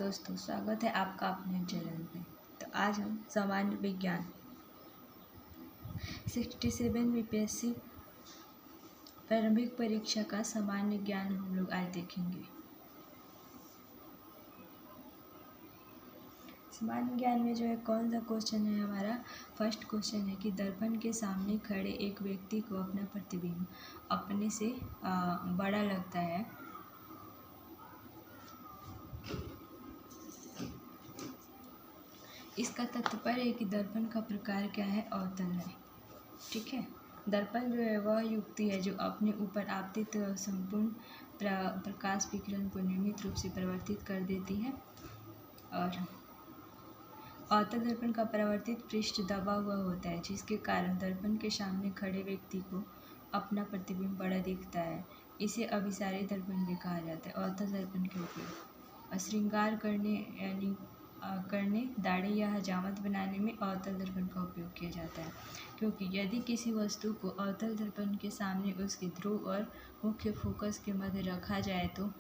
दोस्तों, स्वागत है आपका अपने चैनल पे। तो आज हम सामान्य विज्ञान 67 बीपीएससी प्रारंभिक परीक्षा का सामान्य ज्ञान हम लोग आज देखेंगे। सामान्य ज्ञान में जो है कौन सा क्वेश्चन है हमारा। फर्स्ट क्वेश्चन है कि दर्पण के सामने खड़े एक व्यक्ति को अपना प्रतिबिंब अपने से बड़ा लगता है। इसका तात्पर्य है कि दर्पण का प्रकार क्या है, अवतल है। ठीक है, दर्पण जो है वह युक्ति है जो अपने ऊपर आपतित संपूर्ण प्रकाश विकिरण को नियमित रूप से परिवर्तित कर देती है। और अवतल दर्पण का परावर्तित पृष्ठ दबा हुआ होता है, जिसके कारण दर्पण के सामने खड़े व्यक्ति को अपना प्रतिबिंब बड़ा दिखता है। इसे अभिसारी दर्पण भी कहा जाता है। अवतल दर्पण के उपयोग श्रृंगार करने दाढ़ी या हजामत बनाने में अवतल दर्पण का उपयोग किया जाता है, क्योंकि यदि किसी वस्तु को अवतल दर्पण के सामने उसके ध्रुव और मुख्य फोकस के मध्य रखा जाए तो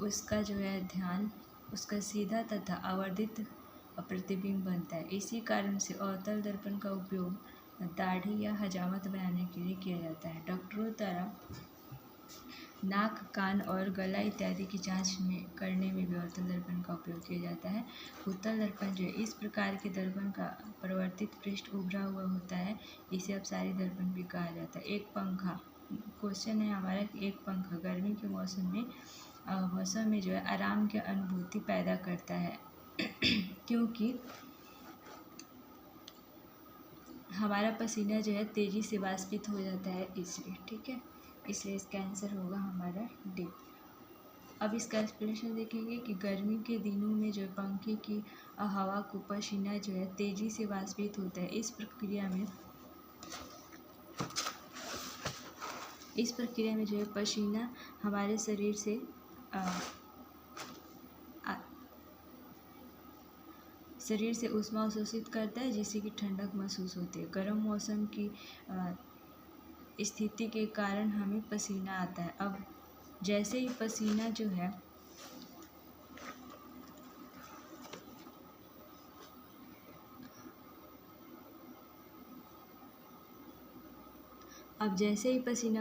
उसका जो है ध्यान उसका सीधा तथा आवर्धित प्रतिबिंब बनता है। इसी कारण से अवतल दर्पण का उपयोग दाढ़ी या हजामत बनाने के लिए किया जाता है। डॉक्टरों द्वारा नाक, कान और गला इत्यादि की जांच करने में भी अवतल दर्पण का उपयोग किया जाता है। उत्तल दर्पण जो है इस प्रकार के दर्पण का परिवर्तित पृष्ठ उभरा हुआ होता है। इसे अपसारी दर्पण भी कहा जाता है। एक पंखा, क्वेश्चन है हमारा कि एक पंखा गर्मी के मौसम में जो है आराम की अनुभूति पैदा करता है क्योंकि हमारा पसीना जो है तेजी से वाष्पित हो जाता है, इसलिए। ठीक है, इसलिए इसका आंसर होगा हमारा डी। अब इसका एक्सप्लेनेशन देखेंगे कि गर्मी के दिनों में जो पंखे की हवा को पसीना जो है तेजी से वाष्पित होता है। इस प्रक्रिया में जो है पसीना हमारे शरीर से ऊष्मा अवशोषित करता है, जिससे कि ठंडक महसूस होती है। गर्म मौसम की स्थिति के कारण हमें पसीना आता है। अब जैसे ही पसीना जो है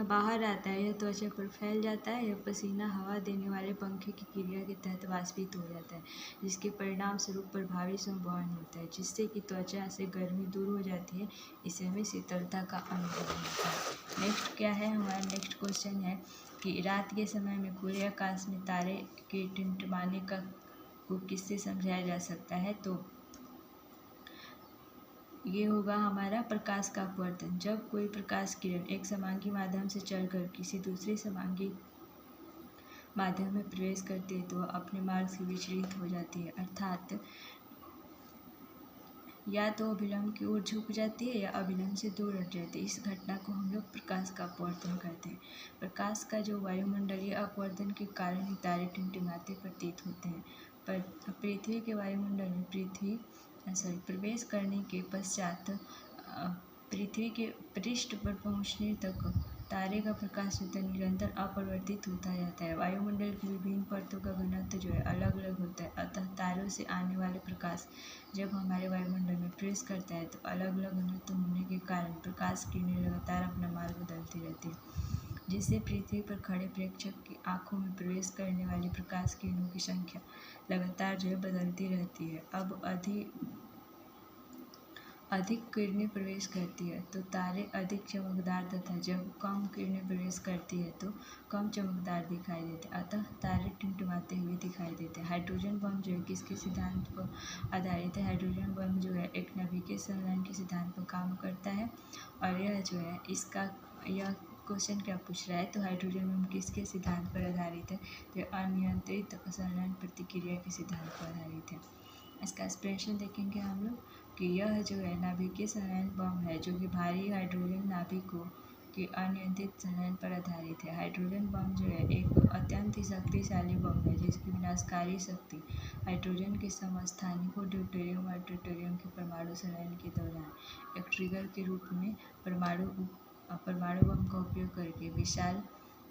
बाहर आता है, यह त्वचा पर फैल जाता है। यह पसीना हवा देने वाले पंखे की क्रिया के तहत वाष्पित हो जाता है, जिसके परिणाम स्वरूप प्रभावी संवहन होता है, जिससे कि त्वचा से गर्मी दूर हो जाती है। इससे हमें शीतलता का अनुभव होता है। नेक्स्ट क्या है हमारा, नेक्स्ट क्वेश्चन है कि रात के समय में खुले आकाश में तारे के टिमटिमाने को किससे समझाया जा सकता है। तो ये होगा हमारा प्रकाश का अपवर्तन। जब कोई प्रकाश किरण एक समांगी माध्यम से चलकर किसी दूसरे समांगी माध्यम में प्रवेश करती है तो वह अपने मार्ग से विचलित हो जाती है, अर्थात या तो अभिलंब की ओर झुक जाती है या अभिलंब से दूर हट जाती है। इस घटना को हम लोग प्रकाश का अपवर्तन कहते हैं। प्रकाश का जो वायुमंडलीय अपवर्तन के कारण ही तारे टिमटिमाते प्रतीत होते हैं। पर पृथ्वी के वायुमंडल में प्रवेश करने के पश्चात पृथ्वी के पृष्ठ पर पहुंचने तक तारे का प्रकाश स्तर निरंतर अपरिवर्तित होता जाता है। वायुमंडल की विभिन्न परतों का घनत्व जो है अलग अलग होता है, अतः तारों से आने वाले प्रकाश जब हमारे वायुमंडल में प्रवेश करता है तो अलग अलग घनत्व होने के कारण प्रकाश किरणें लगातार अपना मार्ग बदलती रहती है, जिससे पृथ्वी पर खड़े प्रेक्षक की आंखों में प्रवेश करने वाली प्रकाश किरणों की संख्या लगातार जो है बदलती रहती है। अब अधिक किरणें प्रवेश करती है तो तारे अधिक चमकदार तथा जब कम किरणें प्रवेश करती है तो कम चमकदार दिखाई देते हैं, अतः तारे टिमटिमाते हुए दिखाई देते हैं। हाइड्रोजन बम जो है किसके सिद्धांत पर आधारित है। हाइड्रोजन बम जो है एक नाभिकीय संलयन के सिद्धांत पर काम करता है। और यह जो है यह क्वेश्चन क्या पूछ रहा है, तो हाइड्रोजन बम किसके सिद्धांत पर आधारित है, तो अनियंत्रित संलयन प्रतिक्रिया के सिद्धांत पर आधारित है। इसका एक्सप्लेनेशन देखेंगे हम लोग कि यह जो है नाभिकीय संलयन बम है, जो कि भारी हाइड्रोजन नाभिकों के अनियंत्रित संलयन पर आधारित है। हाइड्रोजन बम जो है एक अत्यंत ही शक्तिशाली बम है, जिसकी विनाशकारी शक्ति हाइड्रोजन के समस्थानिकों ड्यूटेरियम और ट्रिटियम के परमाणु संलयन के दौरान एक ट्रिगर के रूप में परमाणु बम का उपयोग करके विशाल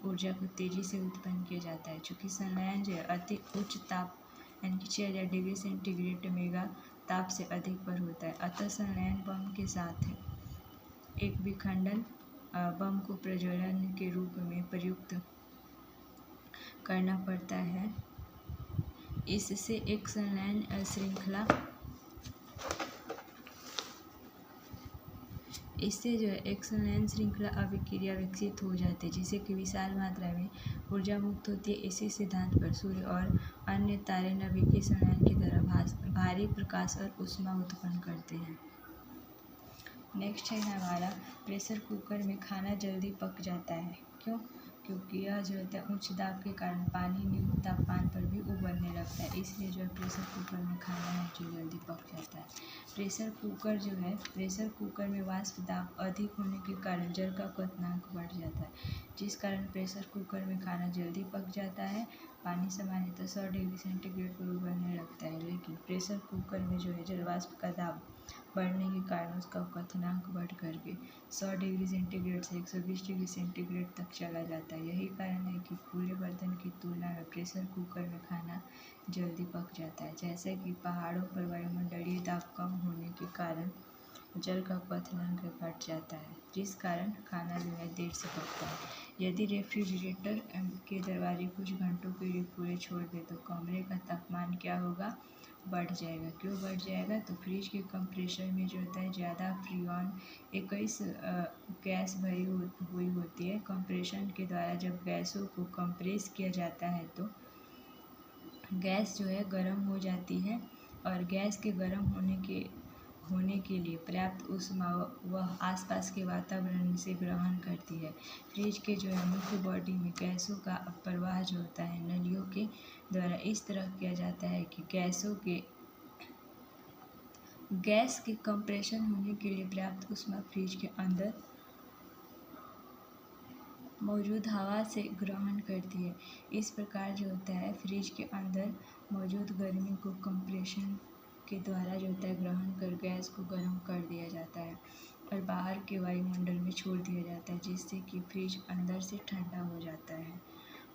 ऊर्जा को तेजी से उत्पन्न किया जाता है। चूँकि संलयन जो है अति उच्च ताप यानी कि 6000 डिग्री सेंटीग्रेड मेगा ताप से अधिक पर होता है। अतः संलयन बम के साथ है। एक विखंडन बम को प्रज्वलन के रूप में प्रयुक्त करना पड़ता है। इससे एक संलयन श्रृंखला इससे जो है एक संलयन श्रृंखला अभिक्रिया विकसित हो जाती है, जिससे कि विशाल मात्रा में ऊर्जा मुक्त होती है। इसी सिद्धांत पर सूर्य और अन्य तारे नाभिकीय संलयन की तरह भारी प्रकाश और ऊष्मा उत्पन्न करते हैं। नेक्स्ट है हमारा प्रेशर कुकर में खाना जल्दी पक जाता है। क्यों? क्योंकि यह जो होता है उच्च दाब के कारण पानी निम्न तापमान पर भी उबलने लगता है, इसलिए जो है प्रेशर कुकर में खाना है जो जल्दी पक जाता है। प्रेशर कुकर में वाष्प दाब अधिक होने के कारण जल का क्वथनांक बढ़ जाता है, जिस कारण प्रेशर कुकर में खाना जल्दी पक जाता है। पानी सामान्यतः 100 डिग्री सेंटीग्रेड पर उबलने लगता है, लेकिन प्रेशर कुकर में जो है जल वाष्प का दाब बढ़ने के कारण उसका क्वथनांक बढ़ करके 100 डिग्री सेंटीग्रेड से 120 डिग्री सेंटीग्रेड तक चला जाता है। यही कारण है कि खुले बर्तन की तुलना में प्रेशर कुकर में खाना जल्दी पक जाता है। जैसे कि पहाड़ों पर वायुमंडलीय दाब कम होने के कारण जल का क्वथनांक घट जाता है, जिस कारण खाना जो है देर से पकता है। यदि रेफ्रिजरेटर के दरवाजे कुछ घंटों के लिए खुले छोड़ दे तो कमरे का तापमान क्या होगा? बढ़ जाएगा। क्यों बढ़ जाएगा? तो फ्रिज के कंप्रेसर में जो होता है ज़्यादा फ्रीऑन 21 गैस भरी हुई होती है। कंप्रेशन के द्वारा जब गैसों को कंप्रेस किया जाता है तो गैस जो है गर्म हो जाती है, और गैस के गर्म होने के लिए पर्याप्त ऊष्मा वह आसपास के वातावरण से ग्रहण करती है। फ्रिज के जो है मुख्य बॉडी में गैसों का प्रवाह जो होता है नलियों के द्वारा इस तरह किया जाता है कि गैस के कंप्रेशन होने के लिए पर्याप्त ऊष्मा फ्रिज के अंदर मौजूद हवा से ग्रहण करती है। इस प्रकार जो होता है फ्रिज के अंदर मौजूद गर्मी को कंप्रेशन के द्वारा जो होता है ग्रहण कर गैस को गर्म कर दिया जाता है और बाहर के वायुमंडल में छोड़ दिया जाता है, जिससे कि फ्रिज अंदर से ठंडा हो जाता है।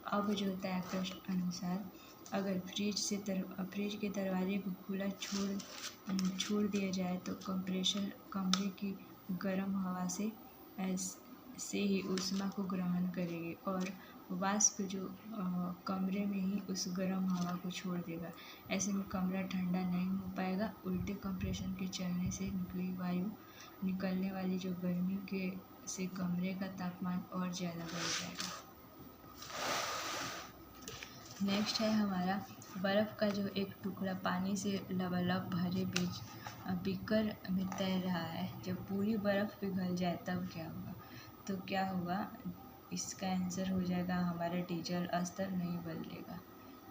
अब जो होता है प्रश्न अनुसार अगर फ्रिज के दरवाजे को खुला छोड़ दिया जाए तो कंप्रेसर कमरे की गर्म हवा से ही ऊष्मा को ग्रहण करेगी और वाष्प जो कमरे में ही उस गर्म हवा को छोड़ देगा। ऐसे में कमरा ठंडा नहीं हो पाएगा। उल्टे कंप्रेशन के चलने से निकलने वाली जो गर्मी से कमरे का तापमान और ज़्यादा बढ़ जाएगा। नेक्स्ट है हमारा बर्फ़ का जो एक टुकड़ा पानी से लबालब भरे बीकर में तैर रहा है। जब पूरी बर्फ़ पिघल जाए तब क्या होगा? तो क्या होगा? इसका आंसर हो जाएगा हमारा डीजल स्तर नहीं बदलेगा।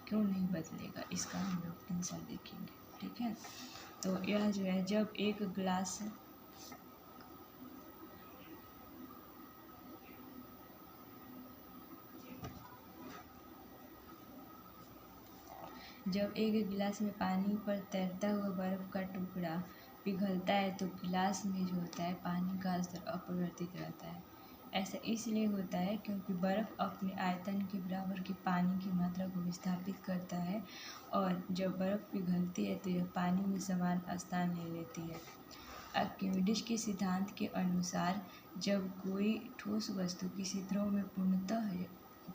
क्यों नहीं बदलेगा? इसका हम लोग आंसर देखेंगे। ठीक है, तो यह जो है जब एक गिलास में पानी पर तैरता हुआ बर्फ़ का टुकड़ा पिघलता है तो गिलास में जो होता है पानी का स्तर अपरिवर्तित रहता है। ऐसा इसलिए होता है क्योंकि बर्फ़ अपने आयतन के बराबर की पानी की मात्रा को विस्थापित करता है, और जब बर्फ़ पिघलती है तो यह पानी में समान स्थान ले लेती है। आर्किमिडीज के सिद्धांत के अनुसार जब कोई ठोस वस्तु किसी द्रव में पूर्णतः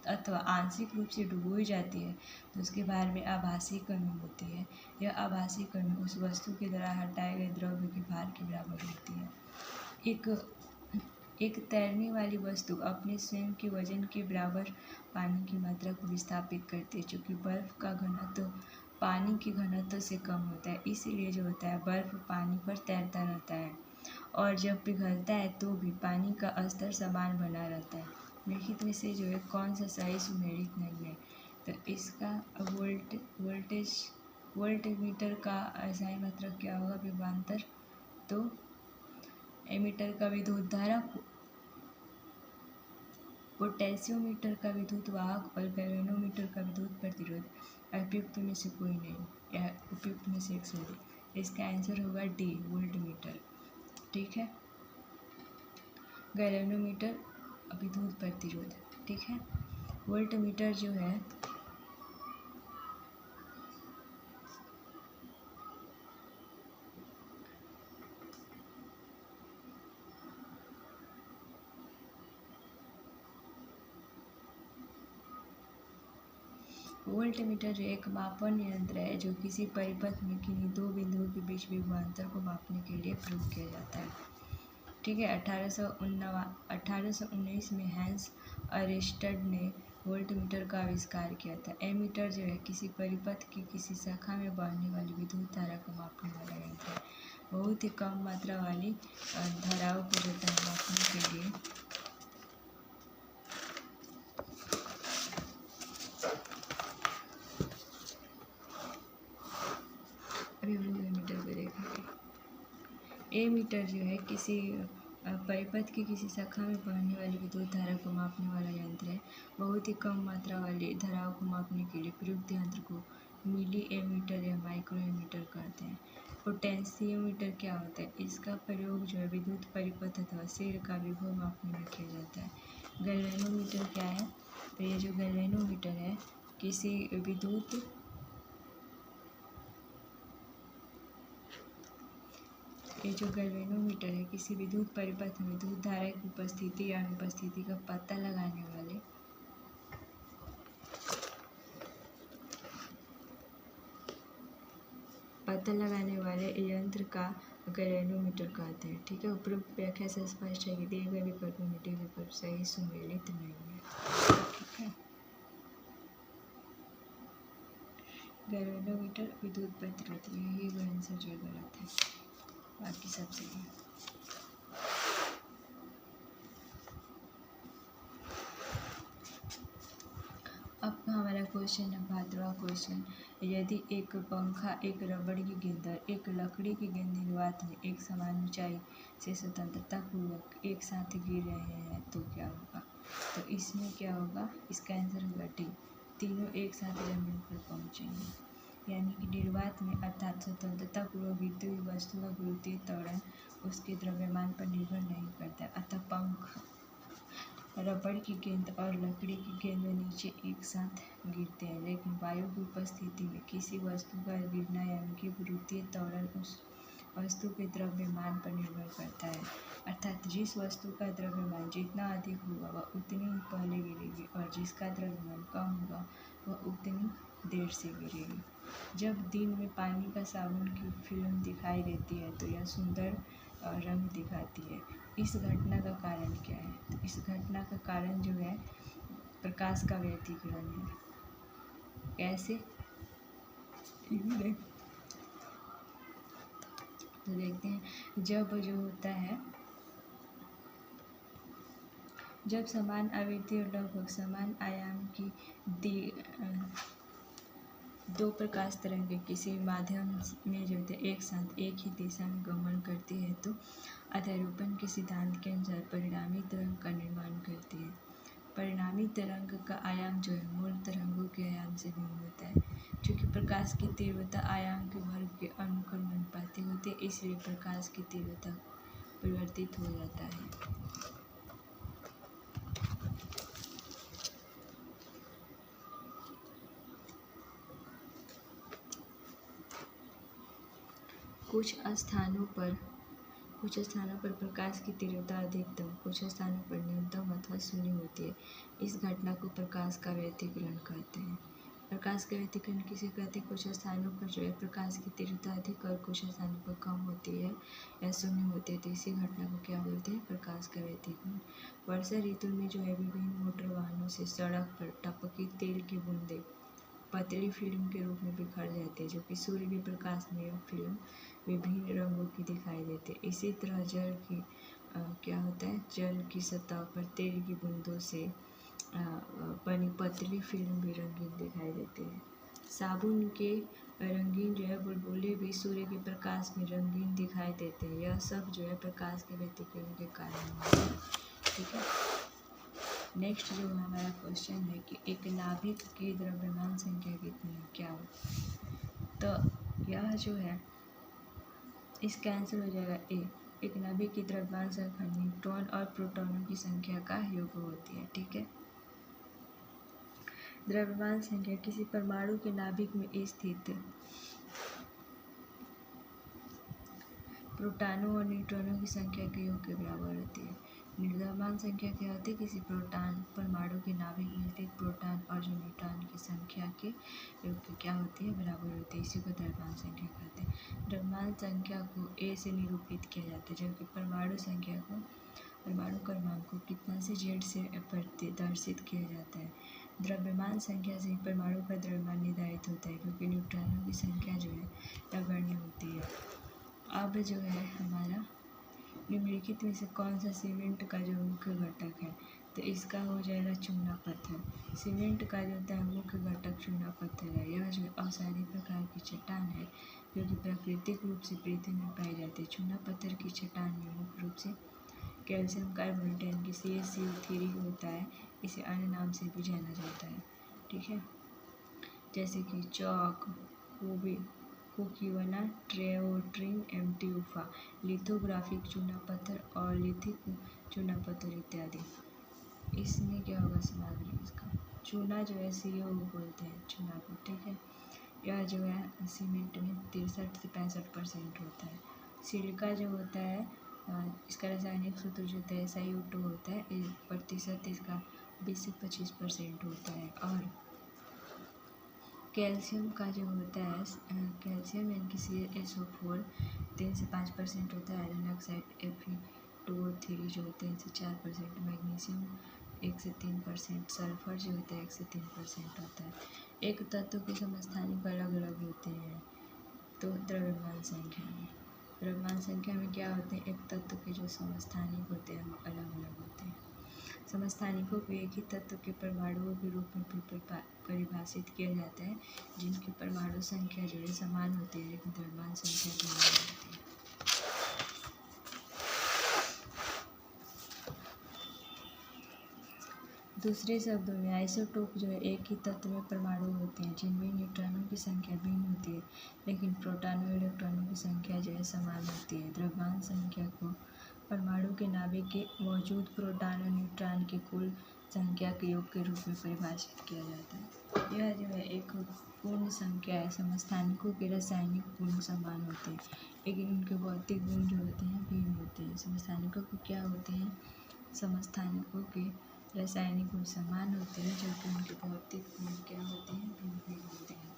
अथवा आंशिक रूप से डुबोई जाती है तो उसके बाहर में आभासी कमी होती है। यह आभासी कमी उस वस्तु के द्वारा हटाए गए द्रव्य के भार के बराबर होती है। एक तैरने वाली वस्तु अपने स्वयं के वजन के बराबर पानी की मात्रा को विस्थापित करती है। चूँकि बर्फ़ का घनत्व पानी के घनत्व से कम होता है, इसीलिए जो होता है बर्फ़ पानी पर तैरता रहता है, और जब पिघलता है तो भी पानी का स्तर समान बना रहता है। निम्नलिखित में से जो है कौन सा सही सुमेलित नहीं है? तो इसका वोल्टमीटर का सही मतलब क्या होगा? विभवांतर। तो एमीटर का विद्युत धारा, पोटेंशियोमीटर का विद्युत वाहक और गैल्वेनोमीटर का विद्युत प्रतिरोध। उपयुक्त में से कोई नहीं, यह उपयुक्त में से एक सही। इसका आंसर होगा डी, वोल्टमीटर। ठीक है, गैल्वेनोमीटर विद्युत प्रतिरोध। ठीक है, वोल्टमीटर जो है वोल्टमीटर जो एक मापन यंत्र है जो किसी परिपथ में किन्हीं दो बिंदुओं के बीच विभवांतर को मापने के लिए प्रयोग किया जाता है। ठीक है। 1819 में हैंस अरिस्टड ने वोल्टमीटर का आविष्कार किया था। एमीटर जो है किसी परिपथ की किसी शाखा में बहने वाली विद्युत धारा को मापने वाला यंत्र है। बहुत ही कम मात्रा वाली धाराओं को देता है मापने के लिए। अभी हम लोग एमीटर को देखेंगे। एमीटर जो है किसी परिपथ की किसी शाखा में बहने वाली विद्युत धारा को मापने वाला यंत्र है। बहुत ही कम मात्रा वाली धाराओं को मापने के लिए प्रयुक्त यंत्र को मिली एमीटर या माइक्रो एमीटर कहते हैं। पोटेंशियोमीटर क्या होता है? इसका प्रयोग जो है विद्युत परिपथ अथवा सेल का विभव मापने में किया जाता है। गैल्वेनोमीटर क्या है? तो ये जो गैल्वेनोमीटर है किसी विद्युत है किसी विद्युत परिपथ में विद्युत धारा की उपस्थिति या अनुपस्थिति का पता लगाने वाले यंत्र का गैल्वेनोमीटर कहते हैं। ठीक है। उपरोक्त व्याख्या से स्पष्ट है कि दिए गए विकल्प में डी विकल्प सही सुमेलित नहीं है। ठीक है। गैल्वेनोमीटर विद्युत प्रतिरोध, यही वो आंसर जो गलत है, बाकी सब सही है। अब हमारा क्वेश्चन है 5वां क्वेश्चन। यदि एक पंखा, एक रबड़ की गेंद और एक लकड़ी की गेंद निर्वात में एक समान ऊंचाई से स्वतंत्रतापूर्वक एक साथ गिर रहे हैं तो क्या होगा? तो इसमें क्या होगा? इसका आंसर होगा डी, तीनों एक साथ जमीन पर पहुंचेंगे। यानी कि निर्वात में अर्थात स्वतंत्रतापूर्वक गिरती हुई वस्तु का गुरुत्वीय त्वरण उसके द्रव्यमान पर निर्भर नहीं करता। अतः पंख, रबड़ की गेंद और लकड़ी की गेंद नीचे एक साथ गिरते हैं, लेकिन वायु की उपस्थिति में किसी वस्तु का गिरना यानी कि गुरुत्वीय त्वरण उस वस्तु के द्रव्यमान पर निर्भर करता है। अर्थात जिस वस्तु का द्रव्यमान जितना अधिक होगा वह उतनी ही पहले गिरेगी और जिसका द्रव्यमान कम होगा वह उतनी देर से गिरेगी। जब दिन में पानी का साबुन की फिल्म दिखाई देती है तो यह सुंदर रंग दिखाती है। इस घटना का कारण क्या है? तो इस घटना का कारण जो है प्रकाश का व्यतिकरण है। कैसे? तो देखते हैं। जब जो होता है, जब समान आवृत्ति और लगभग समान आयाम की दो प्रकाश तरंगें किसी माध्यम में जो है एक साथ एक ही दिशा में गमन करती है तो अध्यारोपण के सिद्धांत के अनुसार परिणामी तरंग का निर्माण करती है। परिणामी तरंग का आयाम जो है मूल तरंगों के आयाम से भिन्न होता है। चूँकि प्रकाश की तीव्रता आयाम के वर्ग के अनुपातिक होती है, इसलिए प्रकाश की तीव्रता परिवर्तित हो जाता है। कुछ स्थानों पर प्रकाश की तीव्रता अधिकतम, कुछ स्थानों पर न्यूनतम अथवा शून्य होती है। इस घटना को प्रकाश का व्यतिकरण कहते हैं। प्रकाश का व्यतिकरण किसे कहते हैं? कुछ स्थानों पर जो है प्रकाश की तीव्रता अधिक और कुछ स्थानों पर कम होती है या शून्य होती है, तो इसी घटना को क्या बोलते हैं? प्रकाश का व्यतिकरण। वर्षा ऋतु में जो है विभिन्न मोटर वाहनों से सड़क पर टपकी तेल की बूंदें पतली फिल्म के रूप में बिखर जाती है, जो कि सूर्य के प्रकाश में यह फिल्म विभिन्न रंगों की दिखाई देती है। इसी तरह जल की सतह पर तेल की बूंदों से बनी पतली फिल्म भी रंगीन दिखाई देती है। साबुन के रंगीन जो है बुलबुले भी सूर्य के प्रकाश में रंगीन दिखाई देते हैं। यह सब जो है प्रकाश के व्यतिकरण के कारण होता है। ठीक है। नेक्स्ट जो हमारा क्वेश्चन है कि एक नाभिक की द्रव्यमान संख्या कितनी है, क्या हो? तो यह जो है इसका आंसर हो जाएगा ए। एक नाभिक की द्रव्यमान संख्या न्यूट्रॉन और प्रोटॉनों की संख्या का योग होती है। ठीक है। द्रव्यमान संख्या किसी परमाणु के नाभिक में स्थित प्रोटॉनों और न्यूट्रॉनों की संख्या के योग के बराबर होती है। निर्द्रव्यमान संख्या क्या होती है? किसी प्रोटॉन परमाणु के नाभिक में स्थित प्रोटॉन और जो न्यूट्रॉन की संख्या के योग की क्या होती है? बराबर होती है। इसी को द्रव्यमान संख्या कहते हैं। द्रव्यमान संख्या को ए से निरूपित किया जाता है, जबकि परमाणु संख्या को परमाणु क्रमांक को कितना से जेड से प्रदर्शित किया जाता है। द्रव्यमान संख्या से ही परमाणु का द्रव्यमान निर्धारित होता है, क्योंकि न्यूट्रॉनों की संख्या जो है नगण्य होती है। अब जो है हमारा निम्नलिखित में से कौन सा सीमेंट का जो मुख्य घटक है? तो इसका हो जाएगा चूना पत्थर। सीमेंट का जो होता है मुख्य घटक चूना पत्थर है। यह जो अवसादी प्रकार की चट्टान है, जो कि प्राकृतिक रूप से पृथ्वी में पाई जाती है। चूना पत्थर की चट्टान में मुख्य रूप से कैल्शियम कार्बोनेट यानी कि CaCO3 होता है। इसे अन्य नाम से भी जाना जाता है, ठीक है, जैसे कि चौक, कोकिवना, ट्रेओट्रिन, एमटीयूफा, लिथोग्राफिक चूना पत्थर और लिथिक चूना पत्थर इत्यादि। इसमें क्या होगा सामग्री? इसका चूना जो है CO बोलते हैं चूना को, ठीक है। यह जो है सीमेंट में 63 से 65% होता है। सिलिका जो होता है इसका रासायनिक सूत्र जो होता है SiO2 होता है। प्रतिशत इसका 20 से 25% होता है। और कैल्शियम का जो होता है कैल्शियम यानी कि CaSO4 3 से 5% होता है। आयरन ऑक्साइड Fe2O3 जो होते हैं इनसे 4%। मैग्नीशियम 1 से 3%। सल्फर जो होता है 1 से 3% होता है। एक तत्व के समस्थानिक अलग अलग होते हैं। तो द्रव्यमान संख्या में क्या होते हैं? एक तत्व के जो समस्थानिक होते हैं वो अलग अलग होते हैं। समस्थानिकों को एक ही तत्व के परमाणुओं के रूप में परिभाषित किया जाता है, जिनकी परमाणु संख्या जो है समान होती है, लेकिन द्रव्यमान संख्या भिन्न होती है। दूसरे शब्दों में आइसोटोप जो है एक ही तत्व में परमाणु होते हैं, जिनमें न्यूट्रॉनों की संख्या भिन्न होती है, लेकिन प्रोटॉनों और इलेक्ट्रॉनों की संख्या जो है समान होती है। द्रव्यमान संख्या को परमाणु के नाभिक के मौजूद प्रोटॉन और न्यूट्रॉन की कुल संख्या के योग के रूप में परिभाषित किया जाता है। यह जो है एक पूर्ण संख्या है। समस्थानिकों के रासायनिक गुण समान होते हैं, लेकिन उनके भौतिक गुण जो होते हैं भिन्न होते हैं। समस्थानिकों के क्या होते हैं? समस्थानिकों के रासायनिक गुण समान होते हैं, जबकि उनके भौतिक गुण क्या होते हैं? भिन्न भिन्न होते हैं।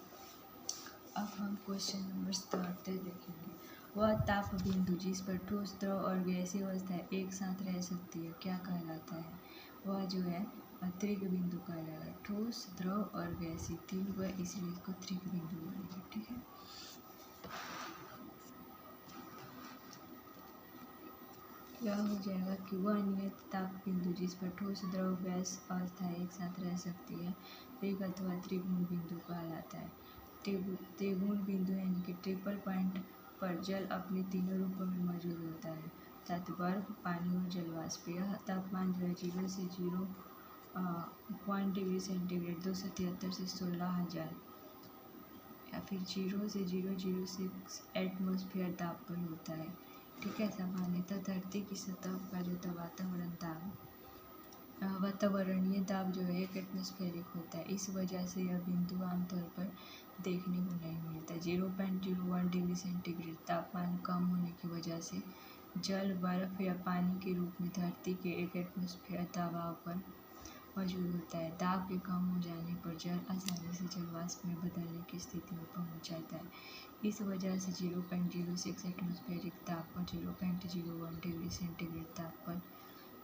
अब हम क्वेश्चन नंबर 77 देखेंगे। वह ताप बिंदु जिस पर ठोस, द्रव और गैसीय अवस्थाएं एक साथ रह सकती है क्या कहलाता है? वह जो है त्रिक बिंदु कहलाएगा। ठोस, द्रव और गैसीय तीन को, इसलिए इसको त्रिक बिंदु बोलेंगे, ठीक है। यह हो जाएगा कि वह नियत ताप बिंदु जिस पर ठोस, द्रव, गैस अवस्थाएं एक साथ रह सकती है त्रिक अथवा त्रिगुण बिंदु कहलाता है। त्रिगुण बिंदु यानी कि ट्रिपल पॉइंट पर जल अपने तीनों रूपों में मौजूद होता है, अर्थात बर्फ, पानी और जलवाष्प। यह तापमान जो है 0 से 0 डिग्री सेंटीग्रेड 273 से 16,000 या फिर 0 से 006 एटमॉस्फेयर दाब पर होता है, ठीक है। सामान्यतः धरती की सतह का जो वातावरणीय दाब जो है 1 एटमॉस्फेरिक होता है। इस वजह से यह बिंदु आमतौर पर देखने को नहीं मिलता। 0.01 डिग्री सेंटीग्रेड तापमान कम होने की वजह से जल, बर्फ या पानी के रूप में धरती के 1 एटमॉस्फेयर दबाव पर मौजूद होता है। दाब के कम हो जाने पर जल आसानी से जलवाष्प में बदलने की स्थिति में पहुंच जाता है। इस वजह से 0.06 एटमॉस्फेरिक ताप और 0.01 डिग्री सेंटीग्रेड ताप पर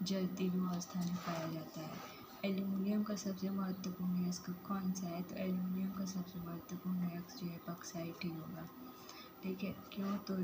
जल तीनों अवस्था में पाया जाता है। एल्यूमीनियम का सबसे महत्वपूर्ण अयस्क कौन सा है? तो एल्यूमीनियम का सबसे महत्वपूर्ण अयस्क जो है बॉक्साइट ही होगा, ठीक है। क्यों? तो